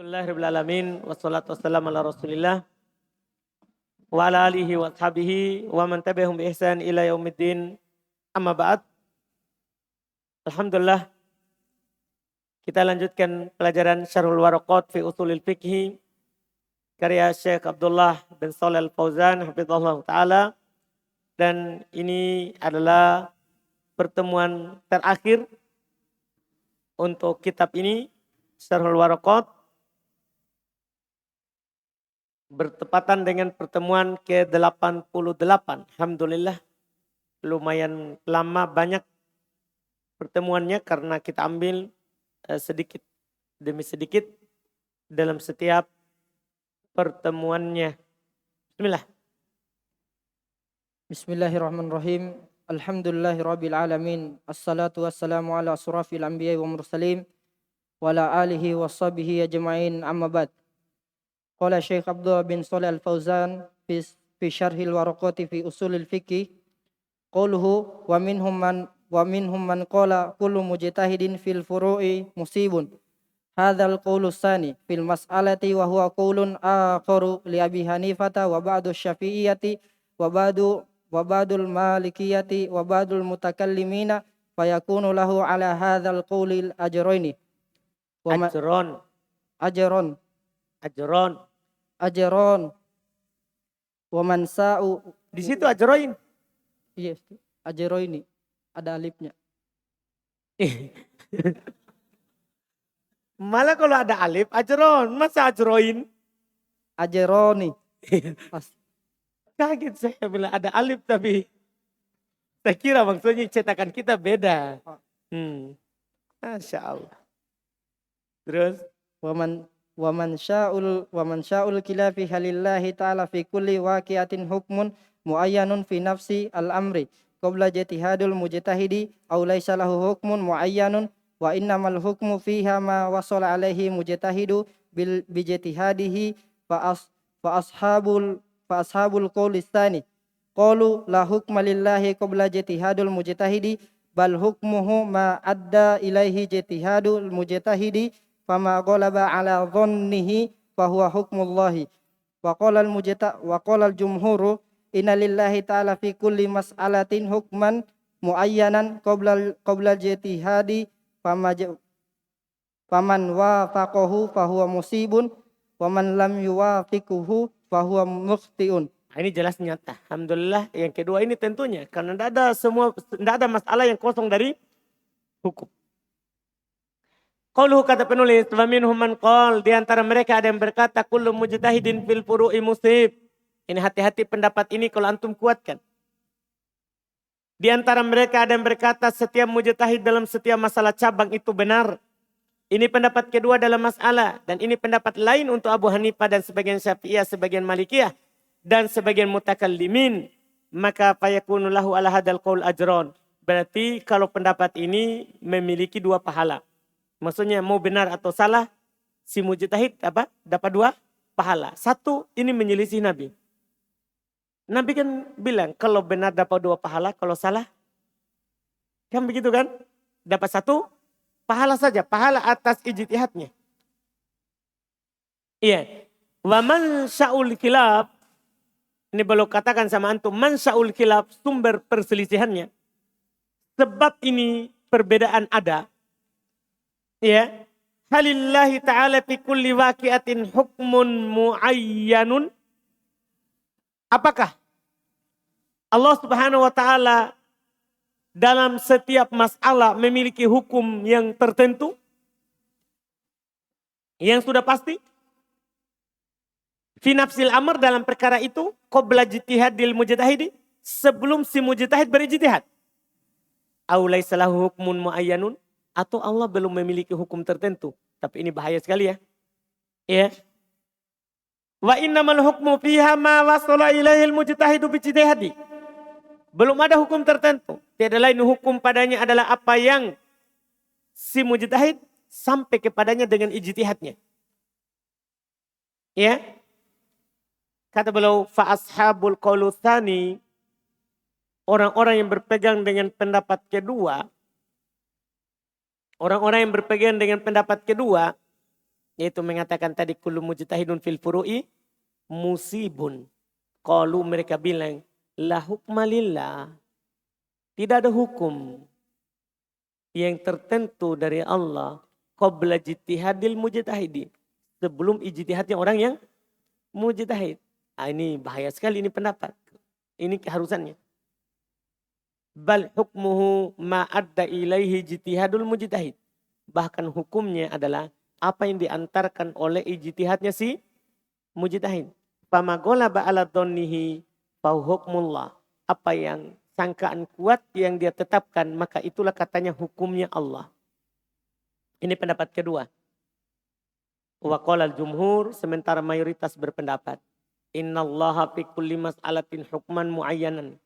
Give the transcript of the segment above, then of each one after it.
Alhamdulillahirrahmanirrahim. Wassalatu wassalamu ala rasulillah. Wa ala alihi wa ashabihi wa man tabi'ahum bi ihsan ila yaumiddin. Amma ba'd. Alhamdulillah. Kita lanjutkan pelajaran Syarhul Waraqat fi Ushulil Fiqhi. Karya Syekh Abdullah bin Shalih Al-Fauzan hafizahullah ta'ala. Dan ini adalah pertemuan terakhir untuk kitab ini. Syarhul Waraqat. Bertepatan dengan pertemuan ke-88. Alhamdulillah lumayan lama banyak pertemuannya karena kita ambil sedikit demi sedikit dalam setiap pertemuannya. Bismillah. Bismillahirrahmanirrahim. Alhamdulillahirabbil alamin. Assalatu wassalamu ala asrafil anbiya'i wa mursalin wa ala alihi washabihi ajma'in. Amma ba'd. Qala Syekh Abdullah bin Shalih Al-Fauzan fi Syarhil Waraqati fi Ushulil Fiqh qauluhu wa minhum man qala kullu mujtahidin fil furu'i musibun. Hadzal qaulu tsani fil mas'alati wa huwa qaulun akharu li Abi Hanifah wa ba'du Syafi'iyyati wa ba'dul Malikiyati wa ba'dul mutakallimina fayakunu lahu ala hadzal qaulil ajraini. Ajron. Wa man sa'u. Di situ ajroin. Iya, ajroini. Ada alifnya. Malah kalau ada alif ajron, masa ajroin? Ajroni. Kaget saya bilang ada alif tapi saya kira maksudnya cetakan kita beda. Masya Allah. Terus Wa man sya'ul khilafi halillahi ta'ala fi kulli waqi'atin hukmun muayyanun fi nafsi al-amri qabla ijtihadul mujtahidi aw laysa lahu hukmun muayyanun wa innamal hukmu fiha ma wasala alaihi mujtahidu bil bijtihadihi fa ashabul qawli tsani qalu la hukma lillahi qabla ijtihadul mujtahidi bal hukmuhu ma adda ilaihi ijtihadul mujtahidi fama ghalaba ala dhannihi fahuwa hukmullahi wa qala al-jumhuru inna lillahi ta'ala fi kulli mas'alatin hukman muayyanan qabla ijtihadi faman wafaqahu fahuwa musibun wa man lam yuwafiquhu fahuwa mukhtiun. Ini jelas nyata. Alhamdulillah. Yang kedua ini tentunya karena tidak ada masalah yang kosong dari hukum. Qauluhu kata penulis, wa minhum man qala, di antara mereka ada yang berkata kullu mujtahidin fil furu'i musib. Ini hati-hati pendapat ini kalau antum kuatkan. Di antara mereka ada yang berkata setiap mujtahid dalam setiap masalah cabang itu benar. Ini pendapat kedua dalam masalah dan ini pendapat lain untuk Abu Hanifah dan sebagian Syafi'iyah, sebagian Malikiyah dan sebagian mutakallimin. Maka fayakunu lahu ala hadzal qaul ajron. Berarti kalau pendapat ini memiliki dua pahala. Maksudnya mau benar atau salah, si mujtahid dapat dua pahala. Satu, ini menyelisih Nabi. Nabi kan bilang kalau benar dapat dua pahala, kalau salah kan begitu kan? Dapat satu pahala saja, pahala atas ijtihadnya. Iya. Wa man sya'ul khilaf, ini belum katakan sama antum, man sya'ul khilaf sumber perselisihannya. Sebab ini perbedaan ada. Ya, halillahi ta'ala fi kulli waqi'atin hukmun muayyanun. Apakah Allah Subhanahu wa taala dalam setiap masalah memiliki hukum yang tertentu? Yang sudah pasti? Fi nafsil amr dalam perkara itu qabla ijtihadil mujtahidi, sebelum si mujtahid berijtihad. Aw laysa lahu hukmun muayyanun, atau Allah belum memiliki hukum tertentu. Tapi ini bahaya sekali ya. Ya. Wa innamal hukmu fiha ma wasala ilaihil mujtahidu bijtihadi. Belum ada hukum tertentu. Tiada lain hukum padanya adalah apa yang si mujtahid sampai kepadanya dengan ijtihadnya. Ya. Kata beliau fa ashabul qaulu tsani, orang-orang yang berpegang dengan pendapat kedua, orang-orang yang berpegang dengan pendapat kedua, Yaitu mengatakan tadi kullu mujtahidun fil furu'i musibun. Qalu mereka bilang la hukma lillah. Tidak ada hukum yang tertentu dari Allah qabla ijtihadil mujtahidi. Sebelum ijtihadnya orang yang mujtahid. Ini bahaya sekali ini pendapat. Ini keharusannya. Bal hukmuhu ma adda ilaihi ijtihadul mujtahid. Bahkan hukumnya adalah apa yang diantarkan oleh ijtihadnya si mujtahid. Fama ghalaba ala dhannihi fa hukmullah. Apa yang sangkaan kuat yang dia tetapkan, maka itulah katanya hukumnya Allah. Ini pendapat kedua. Wa qala al-jumhur, sementara mayoritas berpendapat innallaha fi kulli mas'alatin hukman muayyanan.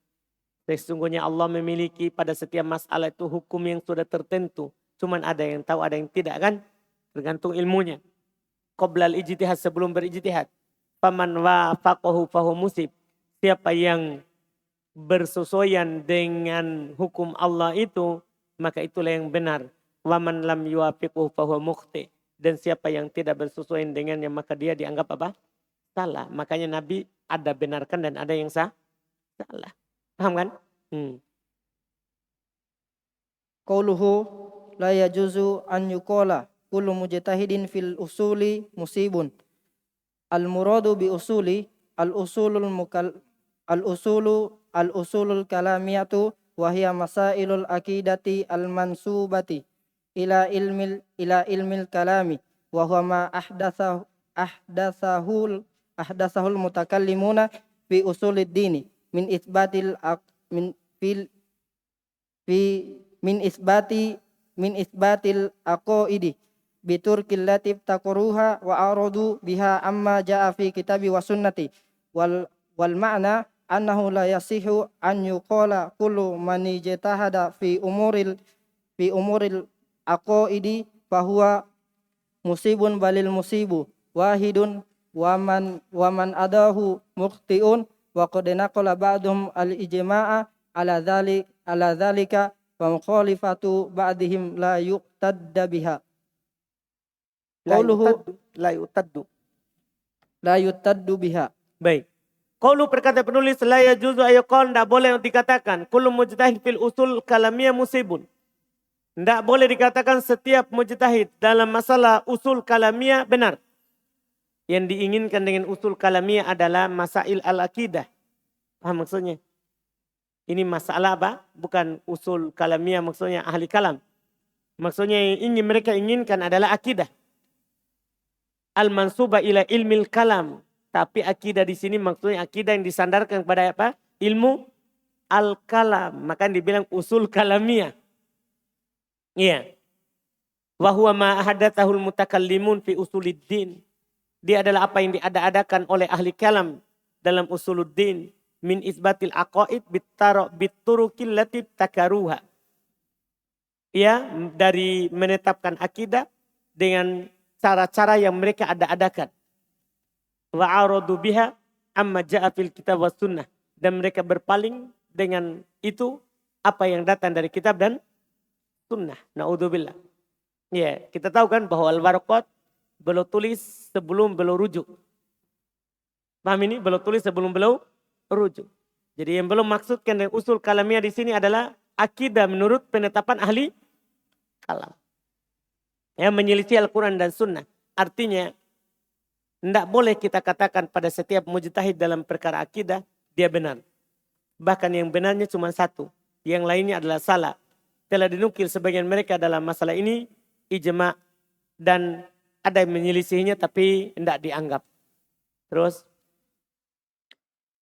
Sesungguhnya Allah memiliki pada setiap masalah itu hukum yang sudah tertentu. Cuman ada yang tahu, ada yang tidak kan? Tergantung ilmunya. Qoblal ijtihad, sebelum berijtihad. Faman wafaqahu fahu musib. Siapa yang bersesuaian dengan hukum Allah itu, maka itulah yang benar. Waman lam yuwafiquhu fahu mukhti. Dan siapa yang tidak bersesuaian dengannya, maka dia dianggap apa? Salah. Makanya Nabi ada benarkan dan ada yang salah. Paham kan? Qauluhu la yajuzu an yuqala kullu mujtahidin fil usuli musibun. Al muradu bi usuli al usulul kalamiyatu wa hiya masailul aqidati al mansubati ila ilmil kalami wa huwa ma ahdathahul mutakallimuna fi usulid dini min isbatil aqaidi biturkil latif taqruha wa aradu biha amma jaa fi kitabi wa sunnati wal ma'na annahu la yasihu an yuqala kullu man ijtahada fi umuril aqaidi fahuwa musibun balil musibu wahidun wa man adahu mukhtiun wa qad naqala ba'dhum al ijma'a ala dhalika wa mukhalifatu ba'dihim la yuqtadda biha. La yuqtaddu biha. Baik. Qaulu berkata penulis la yajuzu ayqal, tidak boleh dikatakan kullu mujtahid fil usul kalamiyah musibun. Tidak boleh dikatakan setiap mujtahid dalam masalah usul kalamiyah benar. Yang diinginkan dengan usul kalamiyah adalah masail al-aqidah. Paham maksudnya? Ini masalah apa? Bukan usul kalamiyah maksudnya ahli kalam. Maksudnya yang mereka inginkan adalah akidah. Al-mansuba ila ilmil kalam. Tapi akidah di sini maksudnya akidah yang disandarkan kepada apa? Ilmu al-kalam. Maka dibilang usul kalamiyah. Iya. Wa huwa ma ahadathahul mutakallimun fi usuluddin. Dia adalah apa yang diada-adakan oleh ahli kalam dalam usuluddin. Min isbatil aqaid biturukil lati takaruha. Ya, dari menetapkan akidah dengan cara-cara yang mereka ada-adakan. Wa aradu biha amma ja'a fil kitab was sunnah. Dan mereka berpaling dengan itu apa yang datang dari kitab dan sunnah. Na'udzubillah. Ya, kita tahu kan bahwa al-waraqat beliau tulis sebelum beliau rujuk. Paham ini? Beliau tulis sebelum beliau rujuk. Jadi yang belum maksudkan dengan usul kalamiyah di sini adalah akidah menurut penetapan ahli kalam. Yang menyelisih Al-Quran dan Sunnah. Artinya, tidak boleh kita katakan pada setiap mujtahid dalam perkara akidah, dia benar. Bahkan yang benarnya cuma satu. Yang lainnya adalah salah. Telah dinukil sebagian mereka dalam masalah ini, ijma' dan ada yang menyelisihinya tapi tidak dianggap. Terus.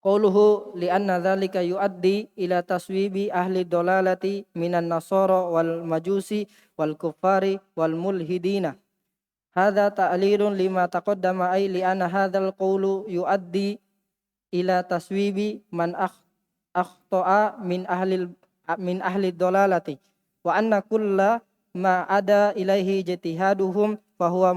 Qauluhu li'anna dhalika yuaddi ila taswibi ahli dolalati minan nasara wal majusi wal kuffari wal mulhidina. Hadha ta'lilun lima taqaddama ay li'anna hadzal qawlu yuaddi ila taswibi man akhta'a min ahli dolalati wa anna kulla ma ada ilaihi ijtihaduhum fahuwa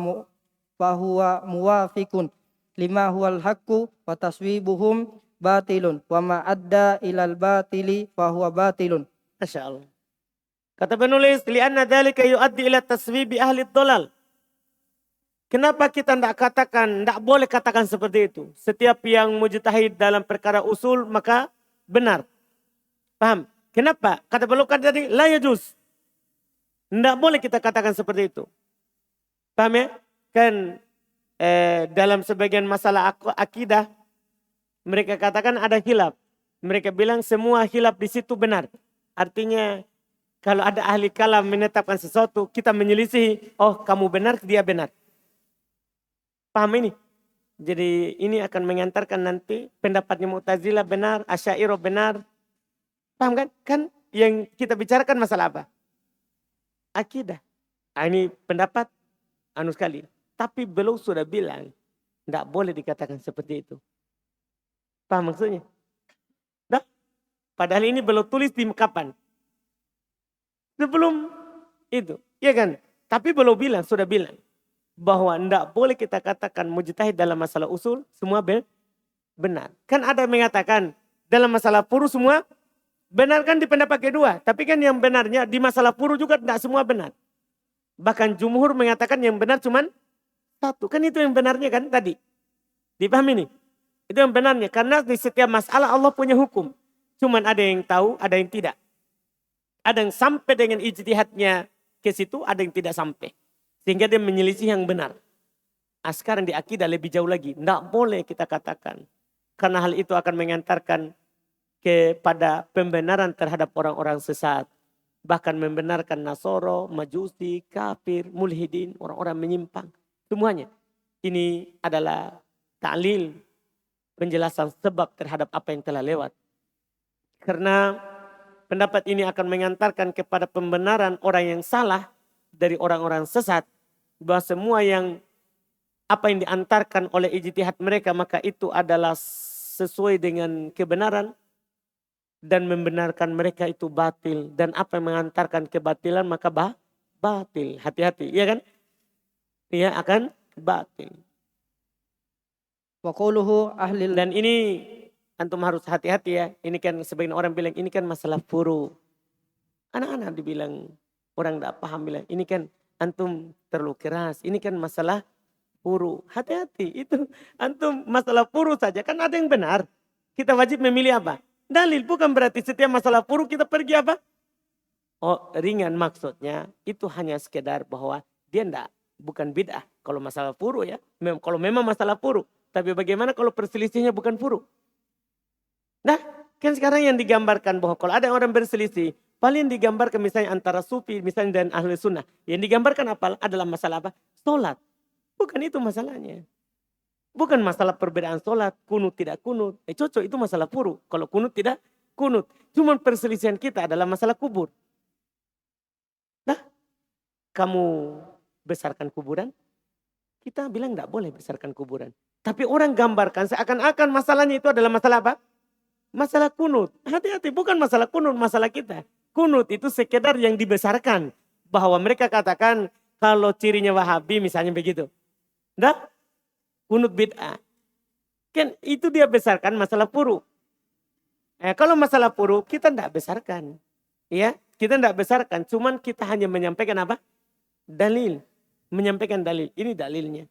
muwafiqun lima huwal haqqu wa taswibuhum batilun wa ma adda ilal batili fahuwa batilun. Masya Allah. Kata penulis, li'anna dhalika yuaddi ila taswibi ahli dhalal. Kenapa kita tidak boleh katakan seperti itu. Setiap yang mujtahid dalam perkara usul maka benar. Paham? Kenapa? Kata beliau kan tadi, la yajuz. Tidak boleh kita katakan seperti itu. Paham ya? Kan dalam sebagian masalah akidah, mereka katakan ada khilaf. Mereka bilang semua khilaf di situ benar. Artinya kalau ada ahli kalam menetapkan sesuatu, kita menyelisihi, oh kamu benar, dia benar. Paham ini? Jadi ini akan mengantarkan nanti pendapatnya Mu'tazilah benar, Asy'ariyah benar. Paham kan? Kan yang kita bicarakan masalah apa? Akidah. Ini pendapat sekali. Tapi beliau sudah bilang, tidak boleh dikatakan seperti itu. Paham maksudnya? Nah, padahal ini beliau tulis di kapan? Sebelum itu. Iya kan? Tapi beliau bilang, sudah bilang. Bahwa tidak boleh kita katakan mujtahid dalam masalah usul semua benar. Kan ada yang mengatakan dalam masalah furu semua benar kan di pendapat kedua. Tapi kan yang benarnya di masalah furu juga tidak semua benar. Bahkan jumhur mengatakan yang benar cuman satu. Kan itu yang benarnya kan tadi. Dipahami nih? Itu yang benarnya. Karena di setiap masalah Allah punya hukum. Cuman ada yang tahu, ada yang tidak. Ada yang sampai dengan ijtihadnya ke situ, ada yang tidak sampai. Sehingga dia menyelisih yang benar. Sekarang di akidah lebih jauh lagi. Tidak boleh kita katakan. Karena hal itu akan mengantarkan kepada pembenaran terhadap orang-orang sesat. Bahkan membenarkan Nasoro, Majusi, kafir, mulhidin, orang-orang menyimpang. Semuanya. Ini adalah ta'lil, penjelasan sebab terhadap apa yang telah lewat. Karena pendapat ini akan mengantarkan kepada pembenaran orang yang salah dari orang-orang sesat. Bahwa semua yang apa yang diantarkan oleh ijtihad mereka maka itu adalah sesuai dengan kebenaran dan membenarkan mereka itu batil dan apa yang mengantarkan kebatilan maka batil. Hati-hati, iya kan? Iya akan batil. Wa qawluhu ahlil. Dan ini antum harus hati-hati ya. Ini kan sebagian orang bilang ini kan masalah furu. Anak-anak dibilang orang tidak paham bilang ini kan antum terlalu keras. Ini kan masalah furu. Hati-hati. Itu antum masalah furu saja. Kan ada yang benar. Kita wajib memilih apa? Dalil. Bukan berarti setiap masalah furu kita pergi apa? Oh ringan maksudnya. Itu hanya sekedar bahwa dia bukan bid'ah. Kalau masalah furu ya. Kalau memang masalah furu. Tapi bagaimana kalau perselisihnya bukan furu? Nah kan sekarang yang digambarkan bahwa kalau ada orang berselisih. Paling digambarkan misalnya antara sufi misalnya dan ahli sunnah. Yang digambarkan apa adalah masalah apa? Sholat. Bukan itu masalahnya. Bukan masalah perbedaan sholat. Kunut tidak kunut. Cocok itu masalah furu. Kalau kunut tidak kunut. Cuma perselisihan kita adalah masalah kubur. Nah kamu besarkan kuburan. Kita bilang tidak boleh besarkan kuburan. Tapi orang gambarkan seakan-akan masalahnya itu adalah masalah apa? Masalah kunut. Hati-hati bukan masalah kunut, masalah kita. Kunut itu sekedar yang dibesarkan. Bahwa mereka katakan kalau cirinya Wahabi misalnya begitu. Nah, kunut bid'ah. Kan itu dia besarkan masalah furu. Kalau masalah furu kita tidak besarkan. Ya, kita tidak besarkan. Cuman kita hanya menyampaikan apa? Dalil. Menyampaikan dalil. Ini dalilnya.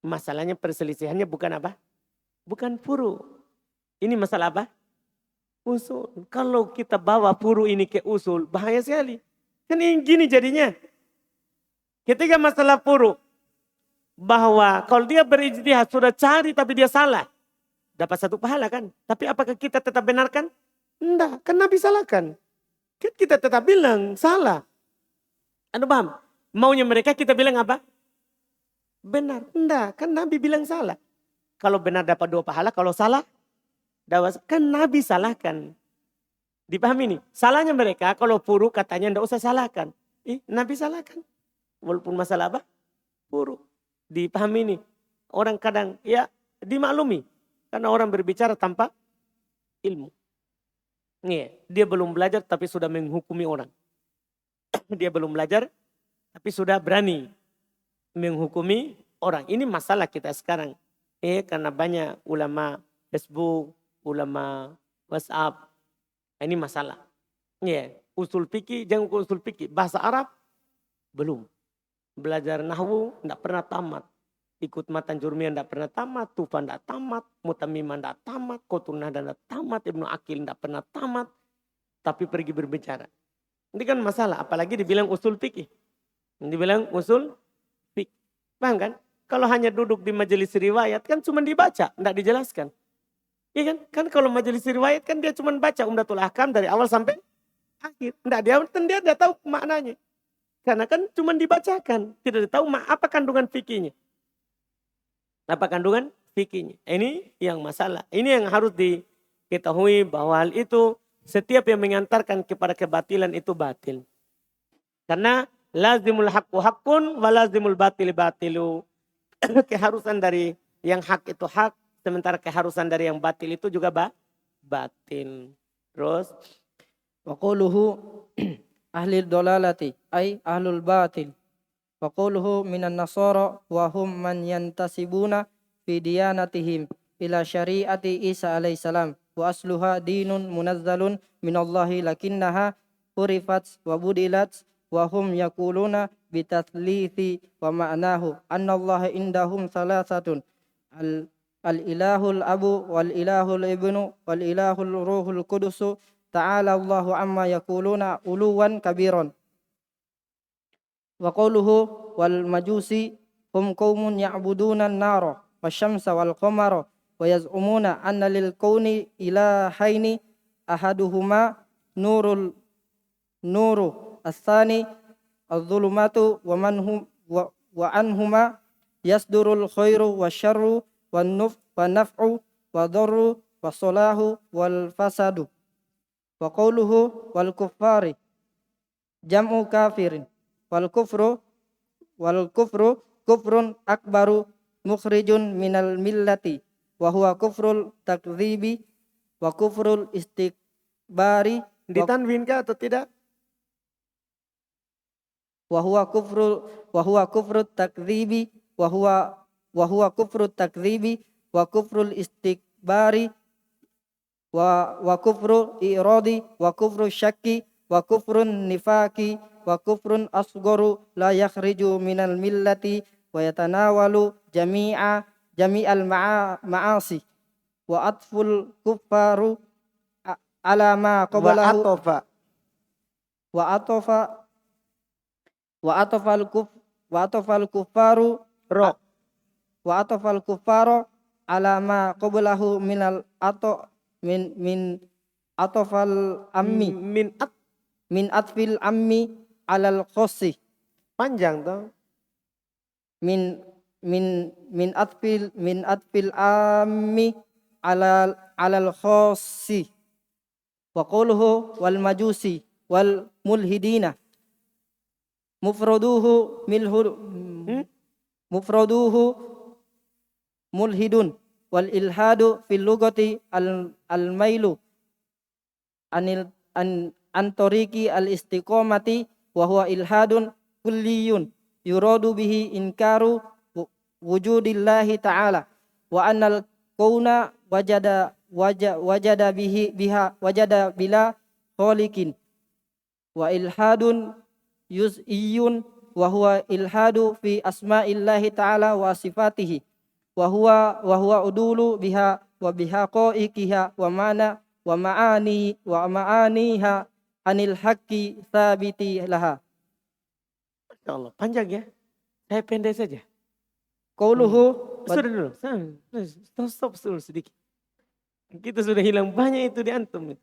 Masalahnya perselisihannya bukan apa? Bukan furu. Ini masalah apa? Usul. Kalau kita bawa furu ini ke usul, bahaya sekali. Kan ini gini jadinya. Ketika masalah furu, bahwa kalau dia berijtihad sudah cari tapi dia salah. Dapat satu pahala kan. Tapi apakah kita tetap benarkan? Enggak, kan Nabi salahkan. Kan kita tetap bilang salah. Anda paham? Maunya mereka kita bilang apa? Benar. Enggak, kan Nabi bilang salah. Kalau benar dapat 2 pahala, kalau salah kan Nabi salahkan. Dipahami nih. Salahnya mereka kalau furu katanya tidak usah salahkan. Nabi salahkan. Walaupun masalah apa? Furu. Dipahami nih. Orang kadang ya dimaklumi. Karena orang berbicara tanpa ilmu. Dia belum belajar tapi sudah menghukumi orang. Dia belum belajar tapi sudah berani menghukumi orang. Ini masalah kita sekarang. Karena banyak ulama Facebook, ulama WhatsApp. Ini masalah. Usul fikih, jangan usul fikih. Bahasa Arab belum. Belajar nahwu tidak pernah tamat. Ikut Matan Jurmiyah tidak pernah tamat, Tufan tidak tamat, Mutamimah tidak tamat, Qutun Nahda tidak tamat, Ibnu Aqil tidak pernah tamat. Tapi pergi berbicara. Ini kan masalah, apalagi dibilang usul fikih. Dibilang usul fikih. Paham kan? Kalau hanya duduk di majelis riwayat kan cuma dibaca, tidak dijelaskan. Iya kan? Kan kalau majelis riwayat kan dia cuma baca Umdatul Ahkam dari awal sampai akhir. Dia tidak tahu maknanya. Karena kan cuma dibacakan, tidak tahu apa kandungan fikihnya. Apa kandungan fikihnya. Ini yang masalah. Ini yang harus diketahui bahwa hal itu setiap yang mengantarkan kepada kebatilan itu batil. Karena lazimul haqqu haqqun wa lazimul batili batilu. Keharusan dari yang hak itu hak, sementara keharusan dari yang batil itu juga batil. Terus Wa qawluhu ahli dolalati ay ahlul batil. Wa qawluhu minan nasara wa hum man yantasibuna fi diyanatihim ila syariati Isa alaihissalam wa asluha dinun munazzalun minallahi lakinnaha hurifat wa budilat wa hum yakuluna bitathlithi wa ma'nahu annallaha indahum salasatun al-ilahul abu wal ilahul ibnu wal ilahul ruhul kudusu ta'ala Allahu amma yakuluna uluwan kabiron. Wa qawluhu wal majusi hum qaumun ya'buduna an-nara wasyamsa wal qamara wa yaz'umuna anna lil kauni ilahaini ahaduhuma nuru as-tsani adh-dhulumatu wa anhuma yasdurul khairu wasyarru wan naf'u wa dharru was-salahu wal fasadu. Wa qawluhu wal kuffari jam'u kafirin wal kufru kufrun akbaru mukhrijun minal millati wa huwa kufrul takdzibi wa kufrul istikbari. ditanwin kah atau tidak? Wa huwa kufrut takdzibi wa huwa kufrut takdzibi wa kufrul istikbari wa kufru iradi wa kufru syakki wa kufrun nifaki wa kufrun asgharu la yakhriju minal millati wa yatanawalu jami'al ma'asi wa atful kuffaru ala ma qablahu wa atafal kuffaru ala ma qablahu minal min atafal ammi min atfil ammi alal khossi. Panjang tuh. min atfil ammi alal khossi. Wa qawluhu wal majusi wal mulhidina mufraduhu mulhidun wal ilhadu fil lugati al mailu an tariqi al istiqamati wa huwa ilhadun kulliyun yuradu bihi inkaru wujudillahi ta'ala wa annal kauna wajada bila khaliqin wa ilhadun yuz'iyun wa huwa ilhadu fi asma'illahi ta'ala wa sifatihi wa huwa udulu biha wa bihaqaiqiha wa ma'aniha anil haqqi thabiti laha. Masya Allah, panjang ya. Saya pendek saja. Qauluhu Sudah dulu. Stop dulu sedikit. Kita sudah hilang banyak itu di antum.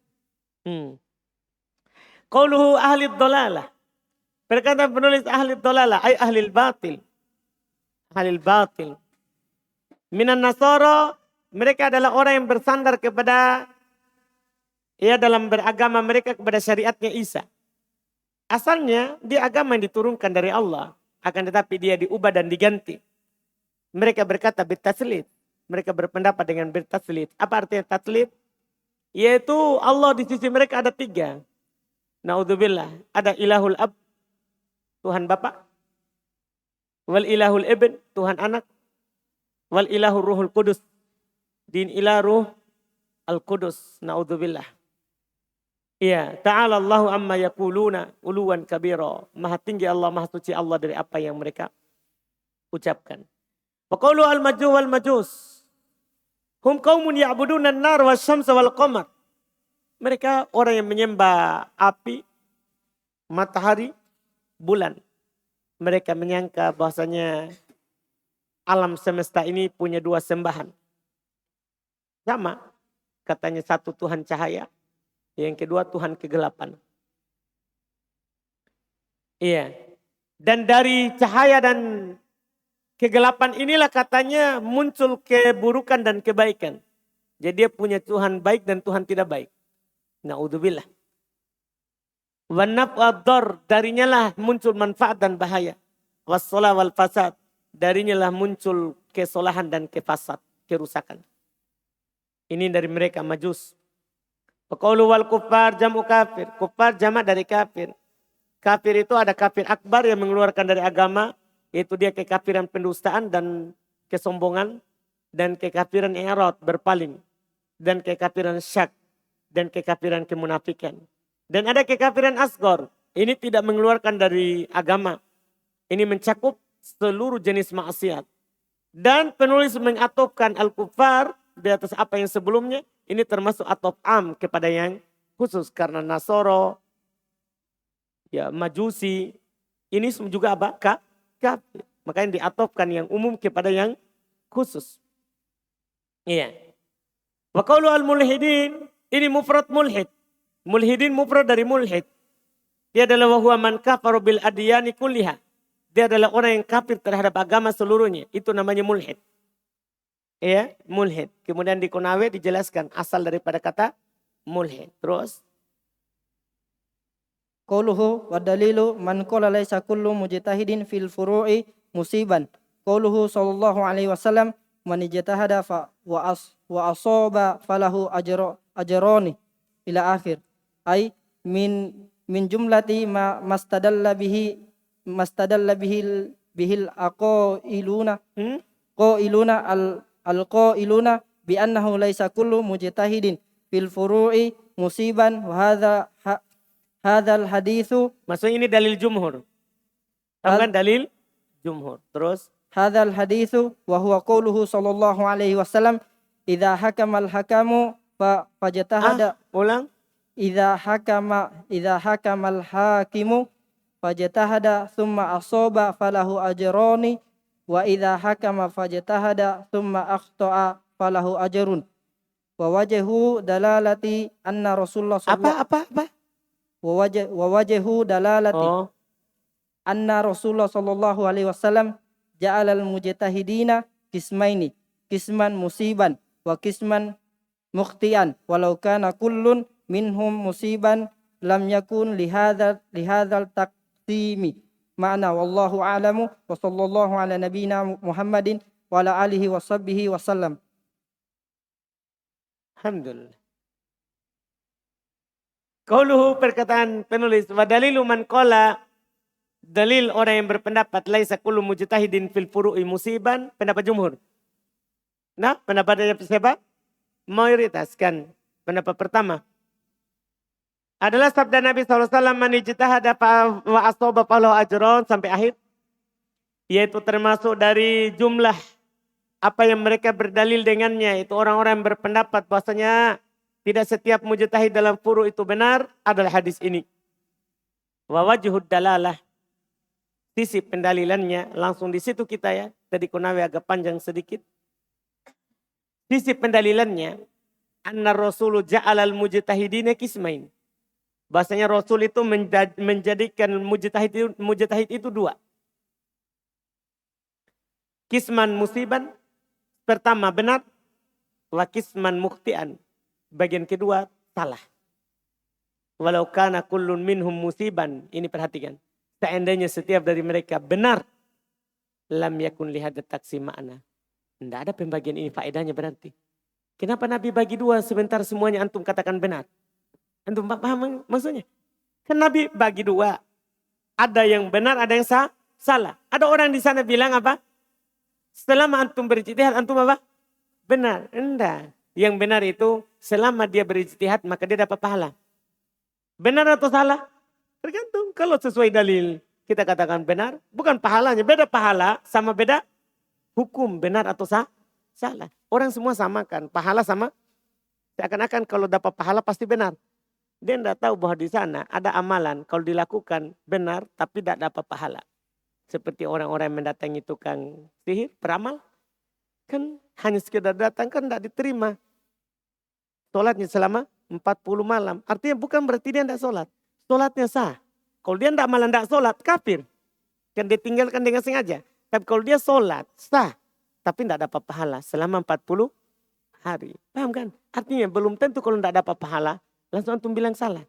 Qauluhu ahli dhalalah. Perkataan penulis ahli dhalalah ay ahli batil. Ahli batil. Minan Nasara, mereka adalah orang yang bersandar kepada dalam beragama mereka kepada syariatnya Isa. Asalnya dia agama yang diturunkan dari Allah, akan tetapi dia diubah dan diganti. Mereka berkata bertaslit. Mereka berpendapat dengan bertaslit. Apa artinya taslit? Yaitu Allah di sisi mereka ada 3. Naudzubillah, ada ilahul ab, Tuhan Bapa. Wal ilahul ibn, Tuhan anak. Wal ilahul ruhul kudus. Din ilah ruh al-kudus. Naudzubillah. Iya, ta'ala Allahu amma yaquluna uluwan kabira. Maha tinggi Allah, maha suci Allah dari apa yang mereka ucapkan. Faqalu al-maju wal majus. Hum qaumun ya'buduna an-nar wasyamsa wal qamar. Mereka orang yang menyembah api, matahari, bulan. Mereka menyangka bahwasanya alam semesta ini punya dua sembahan. Sama, katanya satu Tuhan cahaya, yang kedua Tuhan kegelapan. Iya. Dan dari cahaya dan kegelapan inilah katanya muncul keburukan dan kebaikan. Jadi dia punya Tuhan baik dan Tuhan tidak baik. Na'udzubillah. Wanaf ad-dar, darinya lah muncul manfaat dan bahaya. Wassalah wal fasad, darinya lah muncul kesolahan dan kefasad, kerusakan. Ini dari mereka majus. Faqaulu wal kuffar jamu kafir. Kuffar jamak dari kafir. Kafir itu ada kafir akbar yang mengeluarkan dari agama. Yaitu dia kekafiran pendustaan dan kesombongan. Dan kekafiran i'rad, berpaling. Dan kekafiran syak. Dan kekafiran kemunafikan. Dan ada kekafiran asghar. Ini tidak mengeluarkan dari agama. Ini mencakup seluruh jenis maksiat. Dan penulis mengatopkan al-kuffar di atas apa yang sebelumnya. Ini termasuk atop am kepada yang khusus. Karena Nasoro, ya Majusi, ini juga apa? Kafir. Makanya diatopkan yang umum kepada yang khusus. Iya. Wa qaulu al-mulhidin, ini mufrad mulhid. Mulhidin mufrad dari mulhid. Dia adalah wa huwa man kafaru bil adyani kulliha. Dia adalah orang yang kafir terhadap agama seluruhnya. Itu namanya mulhid. Ya, mulhid. Kemudian di Konawe dijelaskan asal daripada kata mulhid. Terus. Qauluhu wa dalilu man qala laisa kullu mujtahidin fil furu'i musiban. Qauluhu sallallahu alaihi wasallam man ijtahada wa asaba falahu ajrani ila akhir. Ai min jumlati ma mastadalla bihil aqailuna qailuna bi annahu laisa kullu mujtahidin fil furu'i musiban wa hadzal haditsu. Maksudnya ini dalil jumhur. Tambahan dalil jumhur. Terus hadzal haditsu wa huwa qauluhu sallallahu alaihi wasallam idza hakamal hakamu fajtahada. Ulang. Idza hakamal hakimu fajtahada thumma asaba falahu ajrani wa idza hakama fajtahada thumma akhta'a falahu ajrun. Wa wajhu dalalati anna Rasulullah Apa? wa wajhu dalalati anna Rasulullah sallallahu alaihi wasallam ja'alal mujtahidina qismaini, qisman musiban wa qisman mukhtian walau kana kullun minhum musiban lam yakun lihadzal taqsimi. Ma'na wallahu a'lamu wa sallallahu ala nabiyyina Muhammadin wa ala alihi wa sahbihi wasallam. Alhamdulillah. Qauluhu, perkataan penulis, wa dalilu man qala, dalil orang yang berpendapat laisa kullu mujtahidin fil furu'i musiban, pendapat jumhur. Nah, pendapat siapa? Mayoritas kan. Pendapat pertama adalah sabda Nabi SAW, man ijtahada wa asaba falahu ajron, sampai akhir. Yaitu termasuk dari jumlah apa yang mereka berdalil dengannya. Itu orang-orang yang berpendapat bahwasanya tidak setiap mujtahid dalam furu itu benar, adalah hadis ini. Wa wajhud dalalah, sisi pendalilannya, langsung di situ kita ya. Tadi Konawe agak panjang sedikit. Sisi pendalilannya, anna Rasulu ja'alal mujtahidina qismain. Bahasanya Rasul itu menjadikan mujtahid itu dua. Kisman musiban, pertama benar, wa kisman mukhtian, bagian kedua salah. Walau kana kullun minhum musiban, ini perhatikan. Seandainya setiap dari mereka benar, lam yakun lihada taksi makna. Tidak ada pembagian ini faedahnya berarti. Kenapa Nabi bagi dua sebentar semuanya antum katakan benar? Antum paham maksudnya? Kan Nabi bagi dua. Ada yang benar, ada yang salah. Ada orang di sana bilang apa? Selama antum berijtihad, antum apa? Benar. Enggak. Yang benar itu selama dia berijtihad maka dia dapat pahala. Benar atau salah? Tergantung. Kalau sesuai dalil kita katakan benar. Bukan pahalanya. Beda pahala sama beda hukum benar atau salah. Orang semua samakan, pahala sama. Seakan-akan kalau dapat pahala pasti benar. Dia tidak tahu bahwa di sana ada amalan kalau dilakukan benar tapi tidak dapat pahala. Seperti orang-orang yang mendatangi tukang sihir, peramal. Kan hanya sekedar datang kan tidak diterima. Sholatnya selama 40 malam. Artinya bukan berarti dia tidak sholat. Sholatnya sah. Kalau dia tidak malah tidak sholat, kafir. Kan dia tinggalkan dengan sengaja. Tapi kalau dia sholat, sah. Tapi tidak dapat pahala selama 40 hari. Paham kan? Artinya belum tentu kalau tidak dapat pahala, langsung antum bilang salah.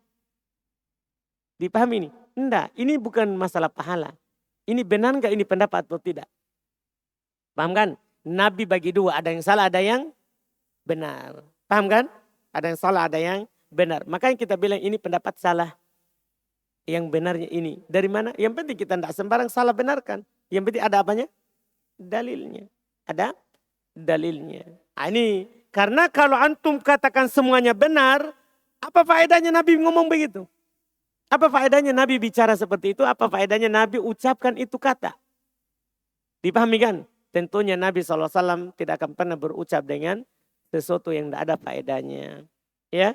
Dipahami ini? Enggak, ini bukan masalah pahala. Ini benar enggak ini pendapat atau tidak? Paham kan? Nabi bagi dua, ada yang salah, ada yang benar. Paham kan? Ada yang salah, ada yang benar. Makanya kita bilang ini pendapat salah. Yang benarnya ini. Dari mana? Yang penting kita tidak sembarang salah benarkan. Yang penting ada apanya? Dalilnya. Ada dalilnya. Nah, ini karena kalau antum katakan semuanya benar, apa faedahnya Nabi ngomong begitu? Apa faedahnya Nabi bicara seperti itu? Apa faedahnya Nabi ucapkan itu kata? Dipahami kan? Tentunya Nabi SAW tidak akan pernah berucap dengan sesuatu yang tidak ada faedahnya. Ya.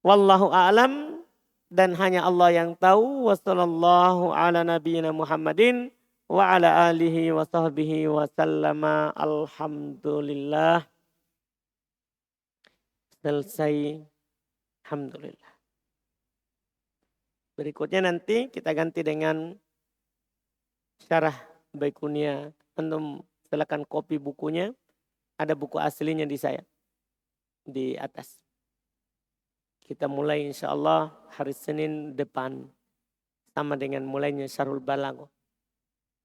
Wallahu a'lam, dan hanya Allah yang tahu. Wassallallahu ala nabiyyina Muhammadin wa ala alihi wa sahbihi wa sallama. Alhamdulillah. Selesai. Alhamdulillah. Berikutnya nanti kita ganti dengan syarah Baikunia. Antum silakan copy bukunya. Ada buku aslinya di saya. Di atas. Kita mulai insya Allah hari Senin depan. Sama dengan mulainya Syarhul Balagh.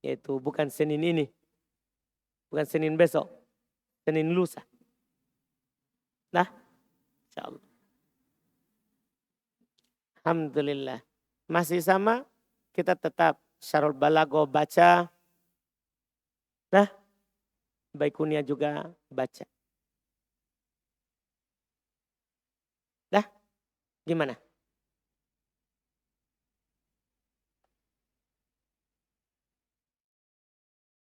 Yaitu bukan Senin ini. Bukan Senin besok. Senin lusa. Nah, insya Allah. Alhamdulillah. Masih sama, kita tetap Syarhul Balagh baca. Nah, Baikunia juga baca. Dah, gimana?